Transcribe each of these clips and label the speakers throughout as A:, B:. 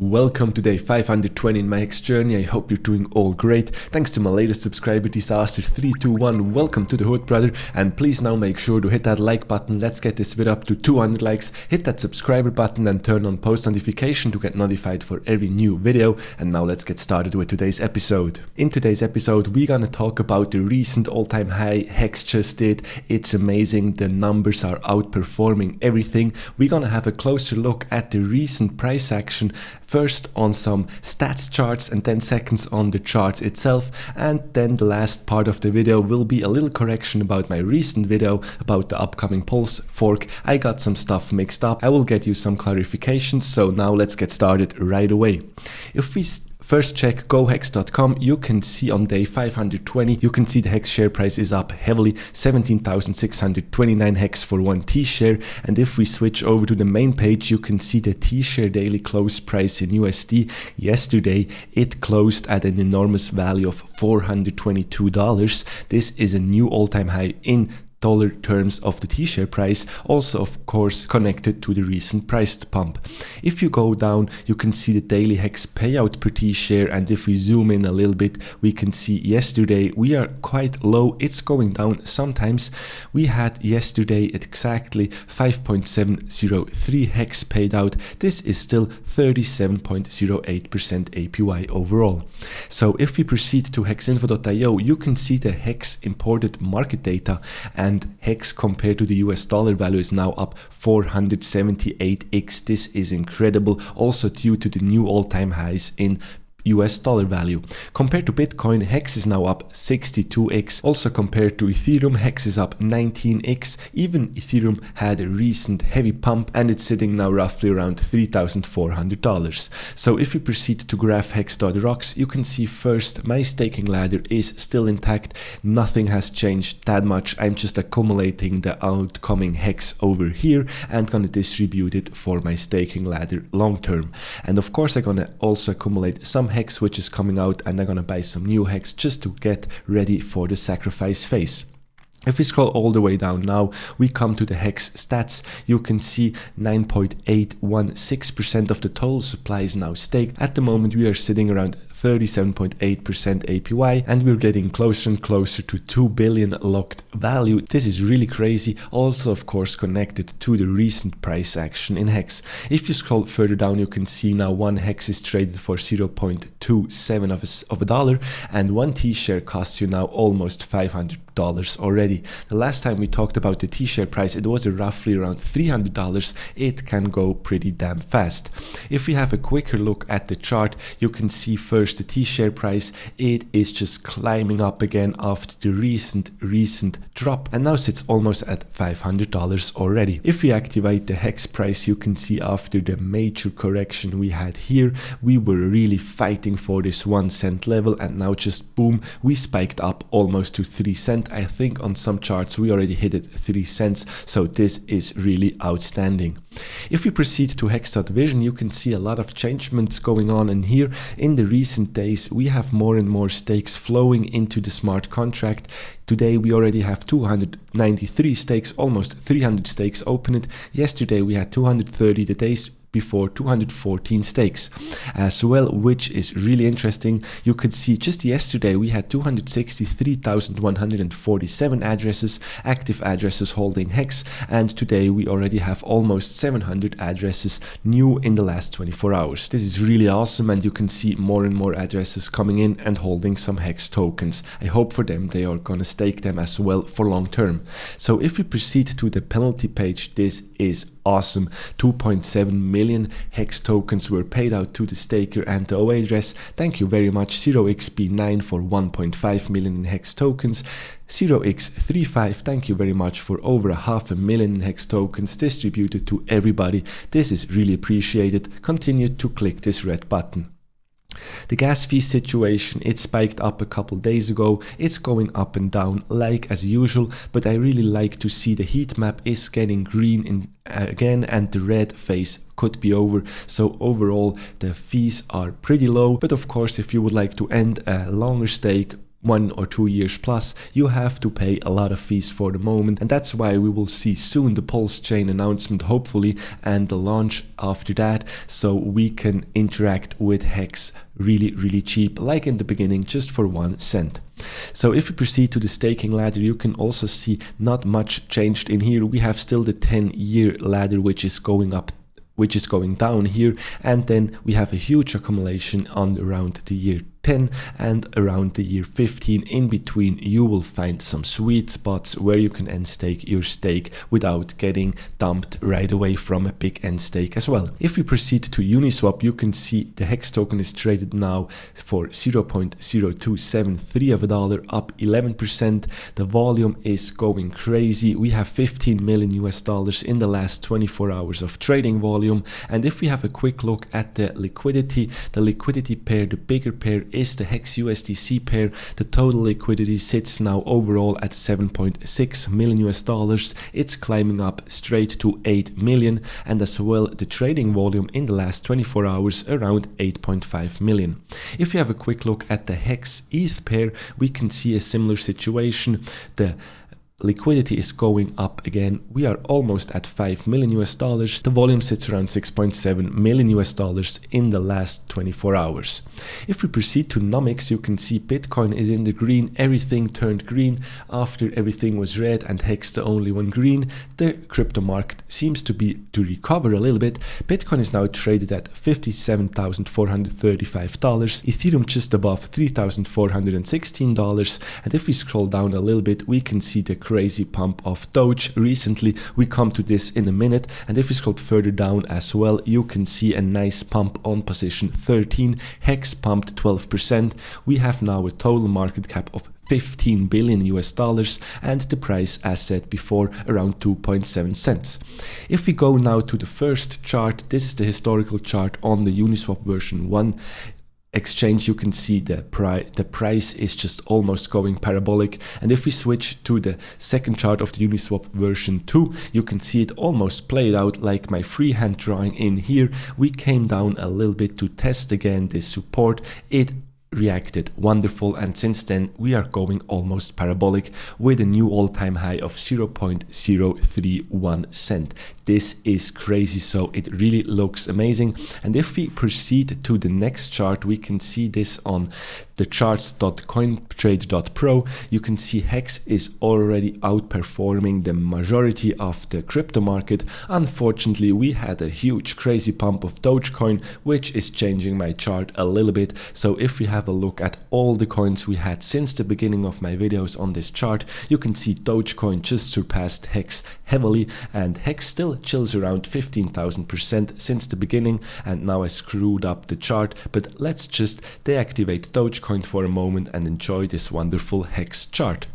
A: Welcome to day 520 in my HEX journey. I hope you're doing all great. Thanks to my latest subscriber disaster 321. Welcome to the hood, brother. And please now make sure to hit that like button. Let's get this video up to 200 likes. Hit that subscriber button and turn on post notification to get notified for every new video. And now let's get started with today's episode. In today's episode, we're gonna talk about the recent all-time high HEX just did. It's amazing. The numbers are outperforming everything. We're gonna have a closer look at the recent price action. First on some stats charts and then seconds on the charts itself, and then the last part of the video will be a little correction about my recent video about the upcoming Pulse fork. I got some stuff mixed up. I will get you some clarifications, so now let's get started right away. If we first check gohex.com, you can see on day 520, you can see the HEX share price is up heavily, 17,629 HEX for one T-share. And if we switch over to the main page, you can see the T-share daily close price in USD. Yesterday, it closed at an enormous value of $422. This is a new all-time high in dollar terms of the T-share price, also of course connected to the recent price pump. If you go down, you can see the daily HEX payout per T-share, and if we zoom in a little bit, we can see yesterday we are quite low. It's going down sometimes. We had yesterday exactly 5.703 HEX paid out. This is still 37.08% APY overall. So if we proceed to hexinfo.io, you can see the HEX imported market data, and HEX compared to the US dollar value is now up 478x. This is incredible, also due to the new all-time highs in US dollar value. Compared to Bitcoin, HEX is now up 62x. Also compared to Ethereum, HEX is up 19x. Even Ethereum had a recent heavy pump and it's sitting now roughly around $3,400. So if we proceed to graph hex.rocks, you can see first my staking ladder is still intact. Nothing has changed that much. I'm just accumulating the outcoming HEX over here and gonna distribute it for my staking ladder long term. And of course I'm gonna also accumulate some HEX which is coming out, and I'm gonna buy some new HEX just to get ready for the sacrifice phase. If we scroll all the way down now, we come to the HEX stats. You can see 9.816% of the total supply is now staked. At the moment we are sitting around 37.8% APY, and we're getting closer and closer to 2 billion locked value. This is really crazy, also of course connected to the recent price action in HEX. If you scroll further down, you can see now one HEX is traded for 0.27 of a dollar, and one T-share costs you now almost $500 already. The last time we talked about the T-share price, it was roughly around $300. It can go pretty damn fast. If we have a quicker look at the chart, you can see first the T-share price. It is just climbing up again after the recent drop, and now sits almost at $500 already. If we activate the HEX price, you can see after the major correction we had here, we were really fighting for this 1 cent level, and now just boom, we spiked up almost to 3 cents. I think on some charts we already hit it 3 cents, so this is really outstanding. If we proceed to hex.vision, you can see a lot of changements going on, and here in the recent days we have more and more stakes flowing into the smart contract. Today we already have 293 stakes, almost 300 stakes opened. Yesterday we had 230, the days before 214 stakes as well, which is really interesting. You could see just yesterday we had 263,147 addresses, active addresses holding HEX, and today we already have almost 700 addresses new in the last 24 hours. This is really awesome, and you can see more and more addresses coming in and holding some HEX tokens. I hope for them they are gonna stake them as well for long term. So if we proceed to the penalty page, this is awesome. 2.7 million HEX tokens were paid out to the staker and the OA address. Thank you very much 0xp9 for 1.5 million in HEX tokens. 0x35, thank you very much for over 500,000 in HEX tokens distributed to everybody. This is really appreciated. Continue to click this red button. The gas fee situation, it spiked up a couple days ago. It's going up and down like as usual, but I really like to see the heat map is getting green again, and the red phase could be over. So overall the fees are pretty low, but of course if you would like to end a longer stake 1 or 2 years plus, you have to pay a lot of fees for the moment, and that's why we will see soon the Pulse chain announcement hopefully and the launch after that, so we can interact with HEX really cheap, like in the beginning, just for 1 cent. So if we proceed to the staking ladder, you can also see not much changed in here. We have still the 10-year ladder, which is going up, which is going down here, and then we have a huge accumulation on around the year 10 and around the year 15. In between, you will find some sweet spots where you can end stake your stake without getting dumped right away from a big end stake as well. If we proceed to Uniswap, you can see the HEX token is traded now for 0.0273 of a dollar, up 11%. The volume is going crazy. We have 15 million US dollars in the last 24 hours of trading volume. And if we have a quick look at the liquidity pair, the bigger pair is the HEX USDC pair. The total liquidity sits now overall at 7.6 million US dollars. It's climbing up straight to 8 million, and as well the trading volume in the last 24 hours around 8.5 million. If you have a quick look at the HEX ETH pair, we can see a similar situation. The liquidity is going up again. We are almost at 5 million US dollars. The volume sits around 6.7 million US dollars in the last 24 hours. If we proceed to Nomics, you can see Bitcoin is in the green. Everything turned green after everything was red and HEX the only one green. The crypto market seems to recover a little bit. Bitcoin is now traded at $57,435. Ethereum just above $3,416. And if we scroll down a little bit, we can see the crazy pump of Doge recently. We come to this in a minute, and if we scroll further down as well, you can see a nice pump on position 13. HEX pumped 12%. We have now a total market cap of 15 billion US dollars, and the price, as said before, around 2.7 cents. If we go now to the first chart, this is the historical chart on the Uniswap version 1 exchange. You can see the price is just almost going parabolic, and if we switch to the second chart of the Uniswap version 2, you can see it almost played out like my freehand drawing in here. We came down a little bit to test again this support. It reacted wonderful, and since then we are going almost parabolic with a new all-time high of 0.031 cent. This is crazy, so it really looks amazing. And if we proceed to the next chart, we can see this on the charts.cointrade.pro. You can see HEX is already outperforming the majority of the crypto market. Unfortunately, we had a huge crazy pump of Dogecoin, which is changing my chart a little bit. So if we have a look at all the coins we had since the beginning of my videos on this chart, you can see Dogecoin just surpassed HEX heavily, and HEX still chills around 15,000% since the beginning. And now I screwed up the chart, but let's just deactivate Dogecoin for a moment and enjoy this wonderful HEX chart.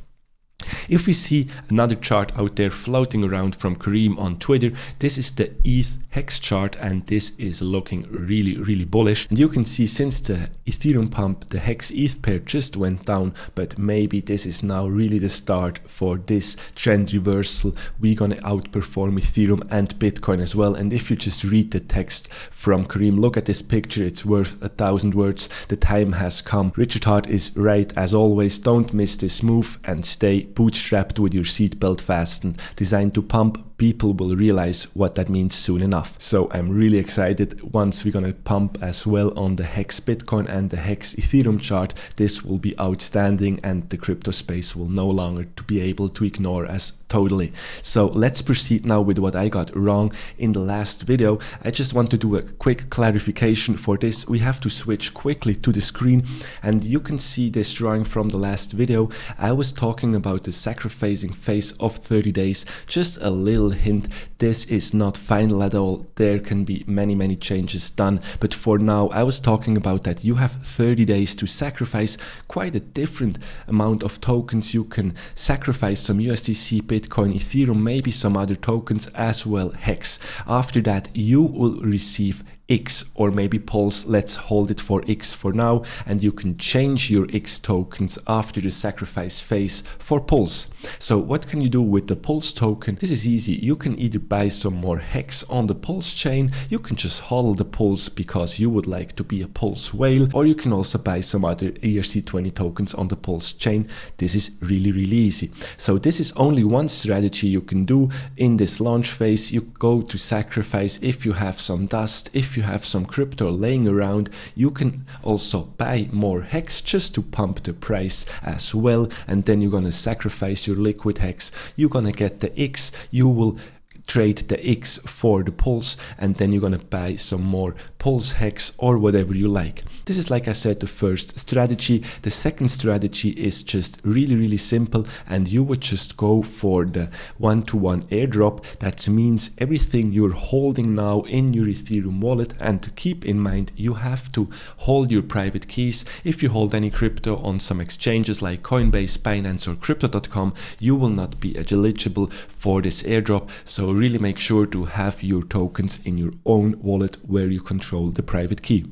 A: If we see another chart out there floating around from Kareem on Twitter, this is the ETH HEX chart, and this is looking really bullish. And you can see since the Ethereum pump, the HEX ETH pair just went down, but maybe this is now really the start for this trend reversal. We're gonna outperform Ethereum and Bitcoin as well. And if you just read the text from Kareem, look at this picture, it's worth 1,000 words. The time has come. Richard Hart is right as always. Don't miss this move and stay bootstrapped with your seatbelt fastened. Designed to pump. People will realize what that means soon enough. So I'm really excited. Once we're gonna pump as well on the HEX Bitcoin and the HEX Ethereum chart, this will be outstanding, and the crypto space will no longer to be able to ignore us totally. So let's proceed now with what I got wrong in the last video. I just want to do a quick clarification for this. We have to switch quickly to the screen, and you can see this drawing from the last video. I was talking about the sacrificing phase of 30 days. Just a little hint, this is not final at all. There can be many changes done, but for now I was talking about that you have 30 days to sacrifice quite a different amount of tokens. You can sacrifice some USDC, Bitcoin, Ethereum, maybe some other tokens as well, HEX. After that you will receive X, or maybe pulse, let's hold it for X for now, and you can change your X tokens after the sacrifice phase for pulse. So what can you do with the pulse token? This is easy. You can either buy some more HEX on the pulse chain, you can just hodl the pulse because you would like to be a pulse whale, or you can also buy some other ERC20 tokens on the pulse chain. This is really easy. So this is only one strategy you can do in this launch phase. You go to sacrifice if you have some dust, if you have some crypto laying around. You can also buy more HEX just to pump the price as well, and then you're gonna sacrifice your liquid HEX. You're gonna get the X, you will trade the X for the pulse, and then you're gonna buy some more pulse HEX or whatever you like. This is, like I said, the first strategy. The second strategy is just really simple, and you would just go for the one-to-one airdrop. That means everything you're holding now in your Ethereum wallet, and to keep in mind, you have to hold your private keys. If you hold any crypto on some exchanges like Coinbase, Binance or Crypto.com, you will not be eligible for this airdrop. So really make sure to have your tokens in your own wallet where you control the private key.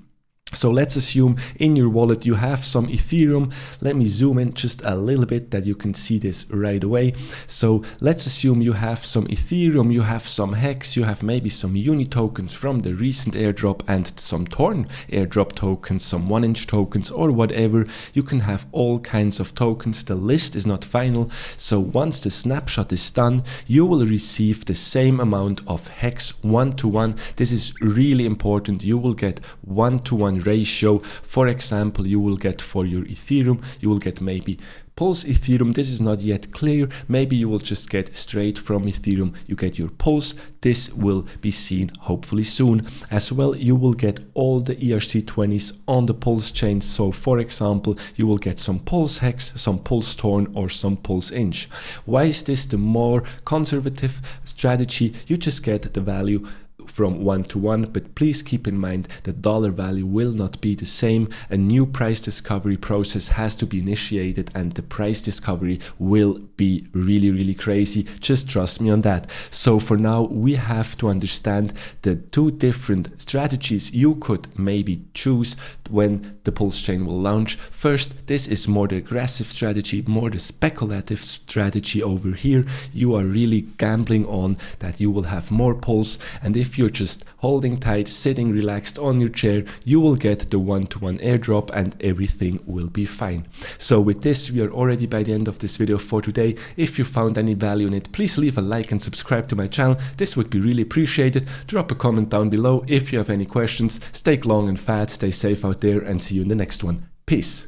A: So let's assume in your wallet you have some Ethereum. Let me zoom in just a little bit that you can see this right away. So let's assume you have some Ethereum, you have some HEX, you have maybe some Uni tokens from the recent airdrop and some torn airdrop tokens, some 1-inch tokens or whatever. You can have all kinds of tokens. The list is not final. So once the snapshot is done, you will receive the same amount of HEX 1-to-1. This is really important. You will get 1-to-1 ratio. For example, you will get for your Ethereum, you will get maybe Pulse Ethereum. This is not yet clear. Maybe you will just get straight from Ethereum. You get your Pulse. This will be seen hopefully soon. As well, you will get all the ERC20s on the Pulse chain. So for example, you will get some Pulse HEX, some Pulse Torn or some Pulse Inch. Why is this the more conservative strategy? You just get the value from 1-to-1, but please keep in mind the dollar value will not be the same. A new price discovery process has to be initiated, and the price discovery will be really crazy. Just trust me on that. So for now, we have to understand the two different strategies you could maybe choose when the Pulse chain will launch. First, this is more the aggressive strategy, more the speculative strategy over here. You are really gambling on that you will have more Pulse, and if you're just holding tight, sitting relaxed on your chair, you will get the 1-to-1 airdrop and everything will be fine. So with this, we are already by the end of this video for today. If you found any value in it, please leave a like and subscribe to my channel. This would be really appreciated. Drop a comment down below if you have any questions. Stay long and fat, stay safe out there, and see you in the next one. Peace.